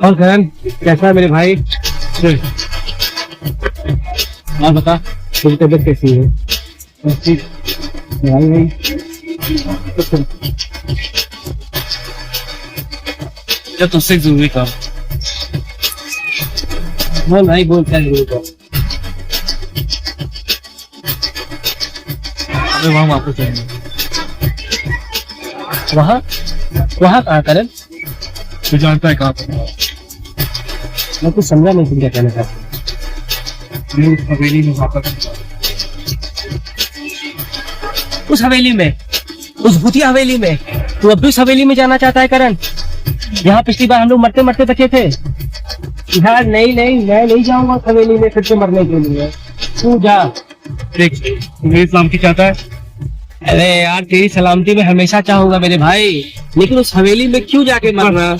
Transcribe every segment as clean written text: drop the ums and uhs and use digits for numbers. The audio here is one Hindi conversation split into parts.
और करण कैसा है मेरे भाई? और बता तेरी तबीयत कैसी है? भाई भाई जब तुझसे एक जरूरी काम। बोल भाई बोल, क्या जरूरत है? हमें वहाँ वापस जाएंगे। वहाँ वहाँ कहाँ करण? तू जानता है कहाँ पर? मैं कुछ समझा नहीं, तुम क्या कहना चाहते हो? मैं उस हवेली में वापस उस हवेली में, उस भूतिया हवेली में? तू अब भी उस हवेली में जाना चाहता है करण? यहाँ पिछली बार हम लोग मरते मरते बचे थे यार। नहीं नहीं, मैं नहीं जाऊंगा उस हवेली में फिर से मरने के लिए। तू जा। देख, मेरी सलामती चाहता है। अरे यार तेरी सलामती में हमेशा चाहूंगा मेरे भाई, लेकिन उस हवेली में क्यों जाके मरना?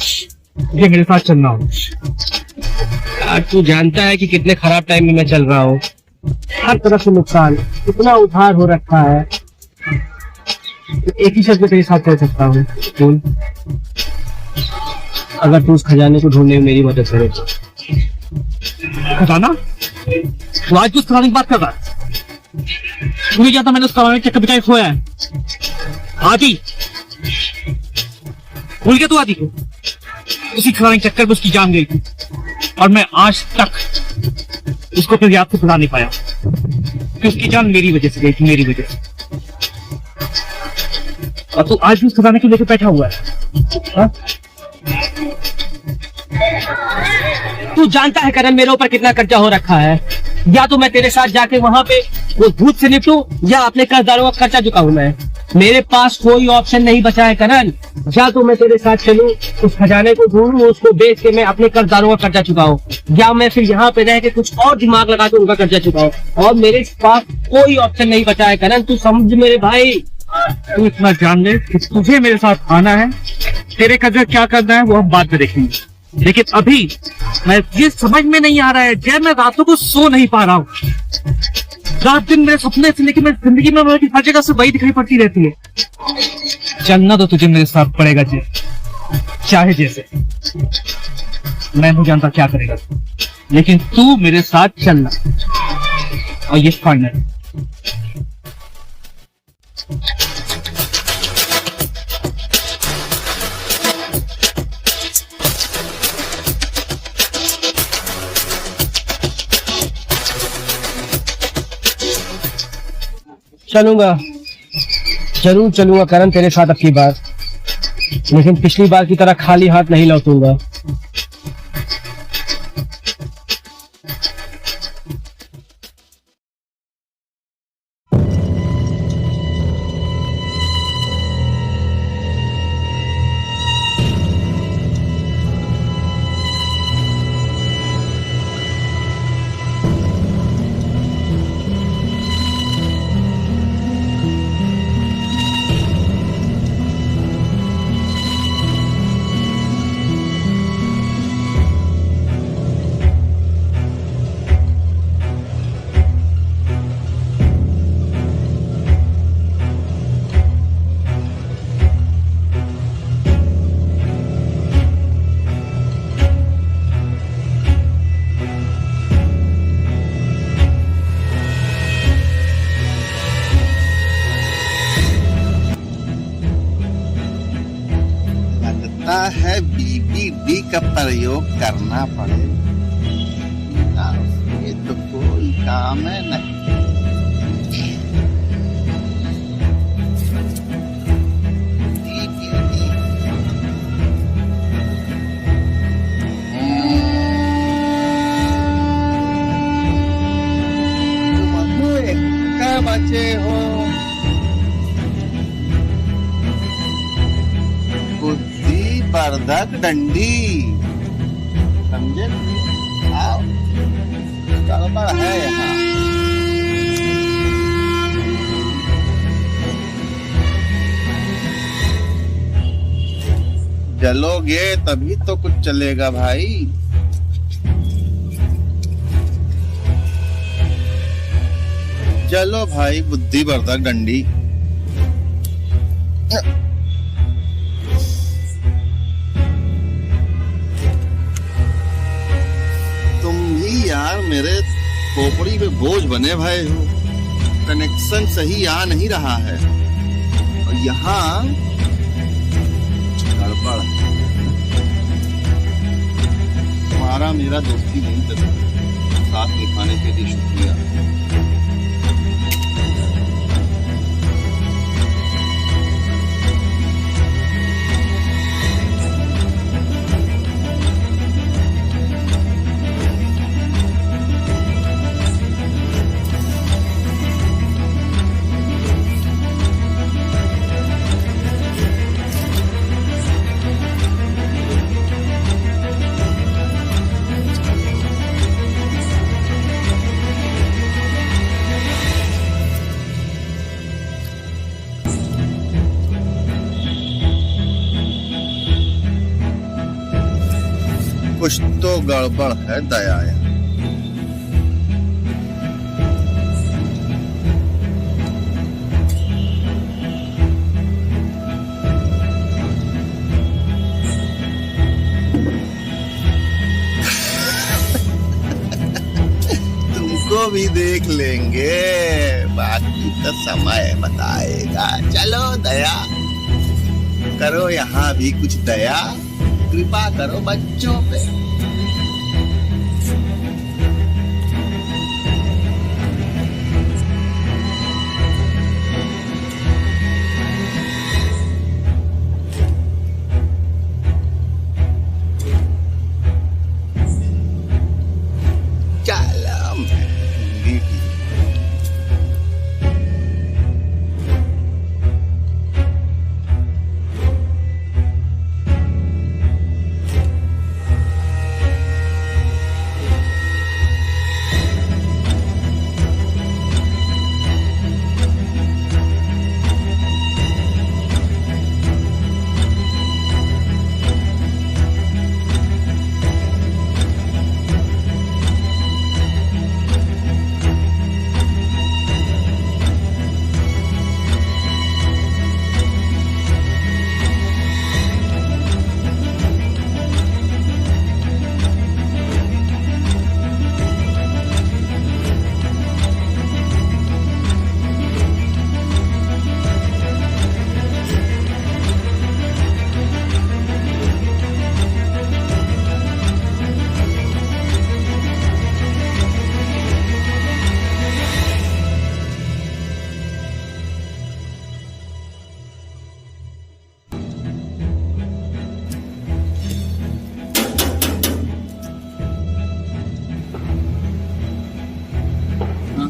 ये मेरे साथ चलना हो। यार तू जानता है कि कितने खराब टाइम में मैं चल रहा हूँ, हर तरफ से नुकसान, इतना उधार हो रखा है। एक ही शर्त में तेरे साथ चल सकता हूँ। बोल, अगर तू उस खजाने को ढूंढने में मेरी मदद करे तो। खजाना? तो आज उस खजाने की बात कर रहा है? मुझे क्या था, मैंने उस खजाने के चक्कर बिचाई खोया है। आदि भूल गया तू आदि को? उसी खजाने के चक्कर में उसकी जान गई थी और मैं आज तक उसको फिर याद से भुला नहीं पाया कि उसकी जान मेरी वजह से गई थी, मेरी वजह से। और तू आज भी उस खजाने को लेकर बैठा हुआ है। हा? तू जानता है करण मेरे ऊपर कितना कर्जा हो रखा है। या तो मैं तेरे साथ जाके वहां पे वो भूत से निपटूं या अपने कर्जदारों का खर्चा चुकाऊं। मैं, मेरे पास कोई ऑप्शन नहीं बचा है करण। या तो मैं तेरे साथ चलूं, उस खजाने को ढूंढूं, उसको बेच के मैं अपने कर्जदारों का कर्जा चुकाऊं, या मैं फिर यहाँ पे रह के कुछ और दिमाग लगा के उनका कर्जा चुकाऊं। और मेरे पास कोई ऑप्शन नहीं बचा है करण, तू समझ मेरे भाई। तू इतना जान ले कि तुझे मेरे साथ आना है, तेरे कर्जा क्या करना है वो हम बाद में देखेंगे। लेकिन अभी मैं ये समझ में नहीं आ रहा है जय, मैं रातों को सो नहीं पा रहा हूँ। रात दिन मेरे सपने से लेकर मेरी जिंदगी में मेरी हर जगह से वही दिखाई पड़ती रहती है। चलना तो तुझे मेरे साथ पड़ेगा जी, चाहे जैसे। मैं नहीं जानता क्या करेगा, लेकिन तू मेरे साथ चलना, और ये फाइनल। चलूंगा, जरूर चलूंगा करण तेरे साथ अब की बार, लेकिन पिछली बार की तरह खाली हाथ नहीं लौटूंगा। है बीबीडी का प्रयोग करना पड़ेगा, ये तो कोई काम है नहीं। क्या बचे हो? वर्धक डंडी, समझे? आओ, गड़बड़ है यहाँ। जलोगे तभी तो कुछ चलेगा भाई। चलो भाई, बुद्धि वर्धक डंडी। यार मेरे खोपड़ी पे बोझ बने भाई हो। कनेक्शन सही आ नहीं रहा है और यहाँ गड़बड़ है। तुम्हारा मेरा दोस्ती नहीं चलता, साथ निभाने के लिए शुक्रिया। कुछ तो गड़बड़ है दया। तुमको भी देख लेंगे, बाकी तो समय बताएगा। चलो दया करो, यहाँ भी कुछ दया कृपा करो बच्चों पे।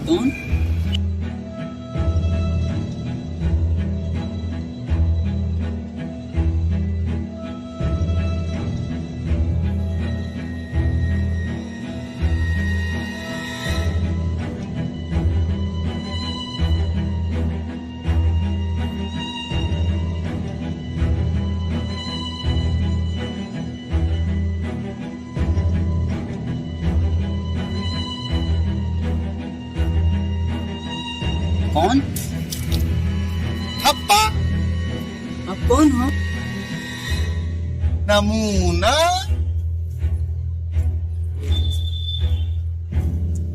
कौन? कौन? थप्पा आप कौन हो? नमूना।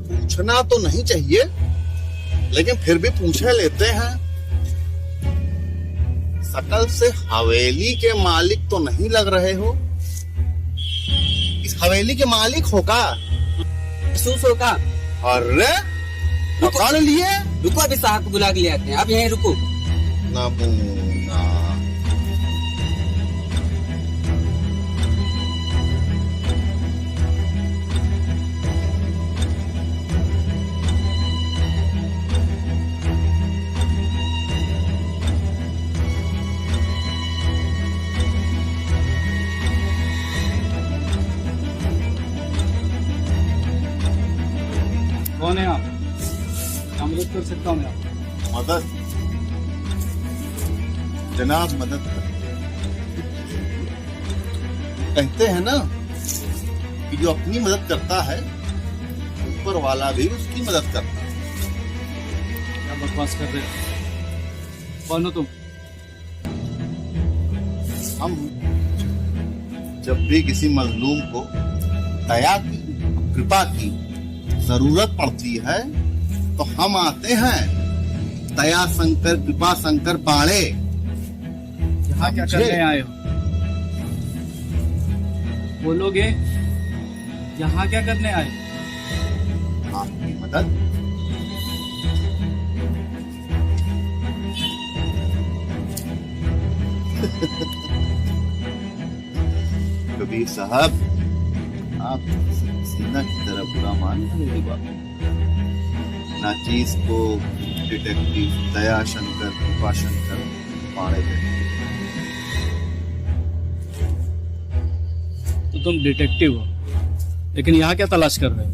पूछना तो नहीं चाहिए, लेकिन फिर भी पूछे लेते हैं। शकल से हवेली के मालिक तो नहीं लग रहे हो। इस हवेली के मालिक हो का? महसूस हो का? अरे पकड़ लिए। रुको, अभी साहब को बुला के ले आते हैं। आप यहीं रुको। नमूना। कौन है आप? मदद कर सकता हूँ मैं आपको। मदद जनाब, मदद कहते हैं ना कि जो अपनी मदद करता है ऊपर वाला भी उसकी मदद करता है। क्या बकवास कर रहे हो? कौन हो तुम? हम जब भी किसी मजलूम को दया की, कृपा की जरूरत पड़ती है तो हम आते हैं, दया शंकर कृपा शंकर पाड़े। यहाँ क्या करने आए हो? बोलोगे यहाँ क्या करने आए? आपकी मदद। कबीर साहब, आप सीना की तरह बुरा मान रहे मेरी बात। नाचीज को डिटेक्टिव दया शंकर कृपा शंकर पाड़े गए। तो तुम डिटेक्टिव हो, लेकिन यहाँ क्या तलाश कर रहे हो?